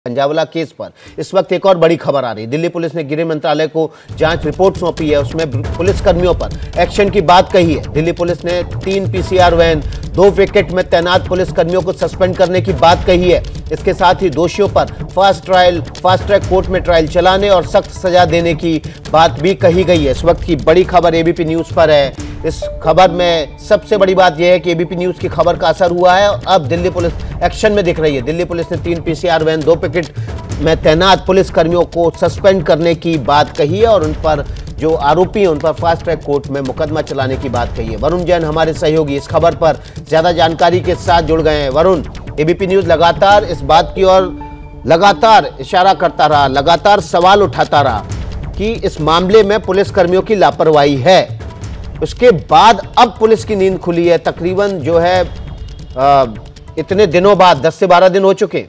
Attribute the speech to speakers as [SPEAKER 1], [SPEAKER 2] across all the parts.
[SPEAKER 1] पंजाबला case पर इस वक्त एक और बड़ी खबर आ रही है। दिल्ली पुलिस ने गृह मंत्रालय को जांच रिपोर्ट सौंपी है। उसमें पुलिसकर्मियों पर एक्शन की बात कही है। दिल्ली पुलिस ने 3 पीसीआर वैन, 2 विकेट में तैनात पुलिसकर्मियों को सस्पेंड करने की बात कही है। इसके साथ ही दोषियों पर फास्ट ट्रैक कोर्ट में ट्रायल चलाने और सख्त सजा देने की बात भी कही गई है। इस वक्त की बड़ी खबर एबीपी न्यूज पर है। इस खबर में सबसे बड़ी बात यह है कि एबीपी न्यूज की खबर का असर हुआ है और अब दिल्ली पुलिस एक्शन में दिख रही है। दिल्ली पुलिस ने 3 पीसीआर वैन, 2 विकेट में तैनात पुलिसकर्मियों को सस्पेंड करने की बात कही है और उन पर जो आरोपी हैं उन पर फास्ट ट्रैक कोर्ट में मुकदमा चलाने की बात कही है। वरुण जैन हमारे सहयोगी इस खबर पर ज्यादा जानकारी के साथ जुड़ गए हैं। वरुण, एबीपी न्यूज लगातार इस बात की ओर लगातार इशारा करता रहा, लगातार सवाल उठाता रहा कि इस मामले में पुलिसकर्मियों की लापरवाही है। उसके बाद अब पुलिस की नींद खुली है। तकरीबन जो है इतने दिनों बाद 10 से 12 दिन हो चुके।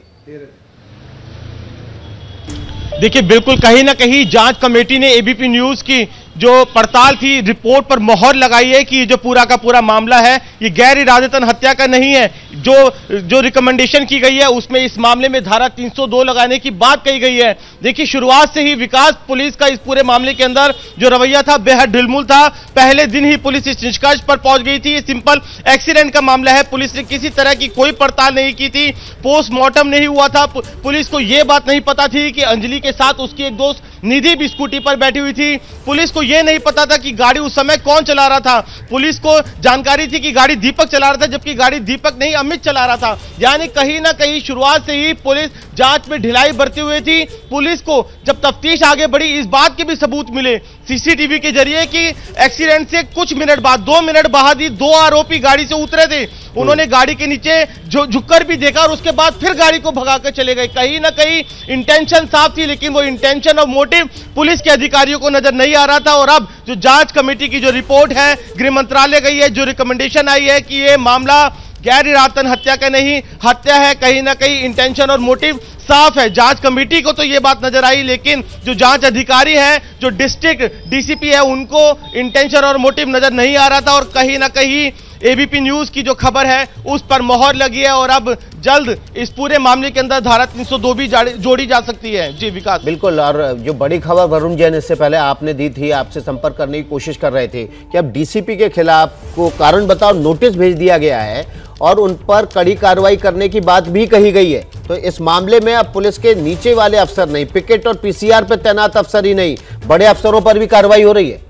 [SPEAKER 2] देखिए, बिल्कुल कहीं ना कहीं जांच कमेटी ने एबीपी न्यूज की जो पड़ताल थी, रिपोर्ट पर मोहर लगाई है कि जो पूरा का पूरा मामला है ये गैर इरादतन हत्या का नहीं है। जो रिकमेंडेशन की गई है उसमें इस मामले में धारा 302 लगाने की बात कही गई है। देखिए, शुरुआत से ही विकास पुलिस का इस पूरे मामले के अंदर जो रवैया था बेहद ढिलमुल था। पहले दिन ही पुलिस इस निष्कर्ष पर पहुंच गई थी, ये सिंपल एक्सीडेंट का मामला है। पुलिस ने किसी तरह की कोई पड़ताल नहीं की थी, पोस्टमार्टम नहीं हुआ था। पुलिस को यह बात नहीं पता थी कि अंजलि के साथ उसकी एक दोस्त निधि भी स्कूटी पर बैठी हुई थी। पुलिस को यह नहीं पता था कि गाड़ी उस समय कौन चला रहा था। पुलिस को जानकारी थी कि गाड़ी दीपक चला रहा था, जबकि गाड़ी दीपक नहीं अमित चला रहा था। यानी कहीं ना कहीं शुरुआत से ही पुलिस जांच में ढिलाई बरती हुई थी। पुलिस को जब तफ्तीश आगे बढ़ी, इस बात के भी सबूत मिले सीसीटीवी के जरिए कि एक्सीडेंट से कुछ मिनट बाद, 2 मिनट बाद ही 2 आरोपी गाड़ी से उतरे थे। उन्होंने गाड़ी के नीचे झुककर भी देखा और उसके बाद फिर गाड़ी को भगाकर चले गए। कहीं ना कहीं इंटेंशन साफ थी, लेकिन वो इंटेंशन और मोटिव पुलिस के अधिकारियों को नजर नहीं आ रहा था। और अब जो जांच कमेटी की जो रिपोर्ट है, गृह मंत्रालय गई है, जो रिकमेंडेशन आई है कि ये मामला गैर इरादतन हत्या का नहीं, हत्या है, कहीं ना कहीं इंटेंशन और मोटिव साफ है। जांच कमेटी को तो ये बात नजर आई, लेकिन जो जांच अधिकारी है, जो डिस्ट्रिक्ट डीसीपी है, उनको इंटेंशन और मोटिव नजर नहीं आ रहा था। और कहीं ना कहीं एबीपी न्यूज की जो खबर है उस पर मोहर लगी है और अब जल्द इस पूरे मामले के अंदर धारा 302 भी जोड़ी जा सकती है। जी विकास।
[SPEAKER 1] बिल्कुल, और जो बड़ी खबर वरुण जैन इससे पहले आपने दी थी, आपसे संपर्क करने की कोशिश कर रहे थे कि अब डीसीपी के खिलाफ को कारण बताओ नोटिस भेज दिया गया है और उन पर कड़ी कार्रवाई करने की बात भी कही गई है। तो इस मामले में अब पुलिस के नीचे वाले अफसर नहीं, पिकेट और पीसीआर पर तैनात अफसर ही नहीं, बड़े अफसरों पर भी कार्रवाई हो रही है।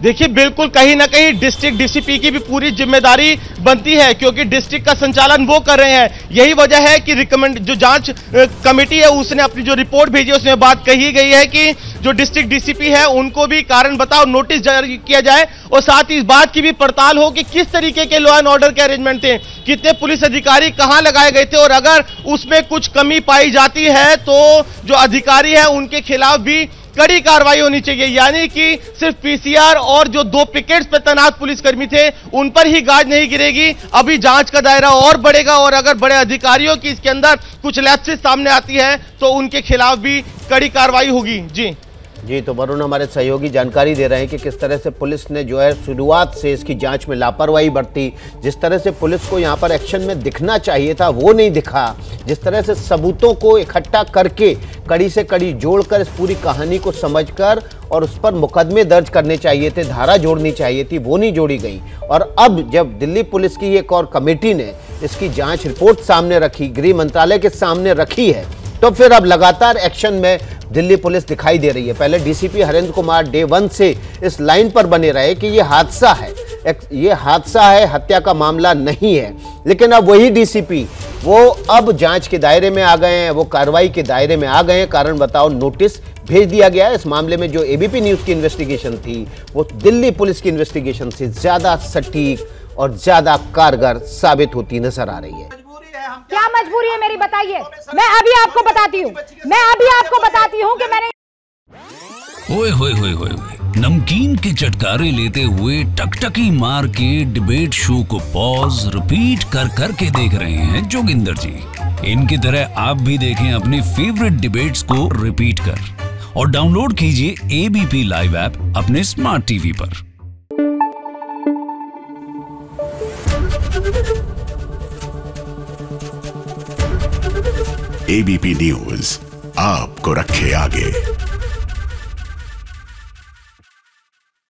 [SPEAKER 2] देखिए, बिल्कुल कहीं ना कहीं डिस्ट्रिक्ट डीसीपी की भी पूरी जिम्मेदारी बनती है, क्योंकि डिस्ट्रिक्ट का संचालन वो कर रहे हैं। यही वजह है कि जो जांच कमेटी है उसने अपनी जो रिपोर्ट भेजी उसमें बात कही गई है कि जो डिस्ट्रिक्ट डीसीपी है उनको भी कारण बताओ नोटिस जारी किया जाए और साथ ही इस बात की भी पड़ताल हो कि किस तरीके के लॉ एंड ऑर्डर के अरेंजमेंट थे, कितने पुलिस अधिकारी कहां लगाए गए थे, और अगर उसमें कुछ कमी पाई जाती है तो जो अधिकारी है उनके खिलाफ भी कड़ी कार्रवाई होनी चाहिए। यानी कि सिर्फ पीसीआर और जो 2 पिकेट्स पर तैनात पुलिसकर्मी थे उन पर ही गाज नहीं गिरेगी, अभी जांच का दायरा और बढ़ेगा और अगर बड़े अधिकारियों की इसके अंदर कुछ लैप्सेस सामने आती है तो उनके खिलाफ भी कड़ी कार्रवाई होगी। जी,
[SPEAKER 1] तो वरुण हमारे सहयोगी जानकारी दे रहे हैं कि किस तरह से पुलिस ने जो है शुरुआत से इसकी जांच में लापरवाही बरती। जिस तरह से पुलिस को यहाँ पर एक्शन में दिखना चाहिए था वो नहीं दिखा। जिस तरह से सबूतों को इकट्ठा करके कड़ी से कड़ी जोड़कर इस पूरी कहानी को समझकर और उस पर मुकदमे दर्ज करने चाहिए थे, धारा जोड़नी चाहिए थी, वो नहीं जोड़ी गई। और अब जब दिल्ली पुलिस की एक और कमेटी ने इसकी जाँच रिपोर्ट सामने रखी, गृह मंत्रालय के सामने रखी है, तो फिर अब लगातार एक्शन में दिल्ली पुलिस दिखाई दे रही है। पहले डीसीपी हरेंद्र कुमार डे 1 से इस लाइन पर बने रहे कि ये हादसा है, हत्या का मामला नहीं है। लेकिन अब वही डीसीपी वो अब जांच के दायरे में आ गए हैं, वो कार्रवाई के दायरे में आ गए हैं। कारण बताओ नोटिस भेज दिया गया है। इस मामले में जो एबीपी न्यूज की इन्वेस्टिगेशन थी वो दिल्ली पुलिस की इन्वेस्टिगेशन से ज्यादा सटीक और ज्यादा कारगर साबित होती नजर आ रही है।
[SPEAKER 3] क्या मजबूरी है मेरी, बताइए। मैं अभी आपको बताती हूँ कि मैंने
[SPEAKER 4] ओए होए होए होए नमकीन के चटकारे लेते हुए टकटकी मार के डिबेट शो को पॉज रिपीट कर करके देख रहे हैं जोगिंदर जी। इनकी तरह आप भी देखें अपनी फेवरेट डिबेट्स को रिपीट कर और डाउनलोड कीजिए एबीपी लाइव ऐप अपने स्मार्ट टीवी पर।
[SPEAKER 5] एबीपी न्यूज आपको रखे आगे।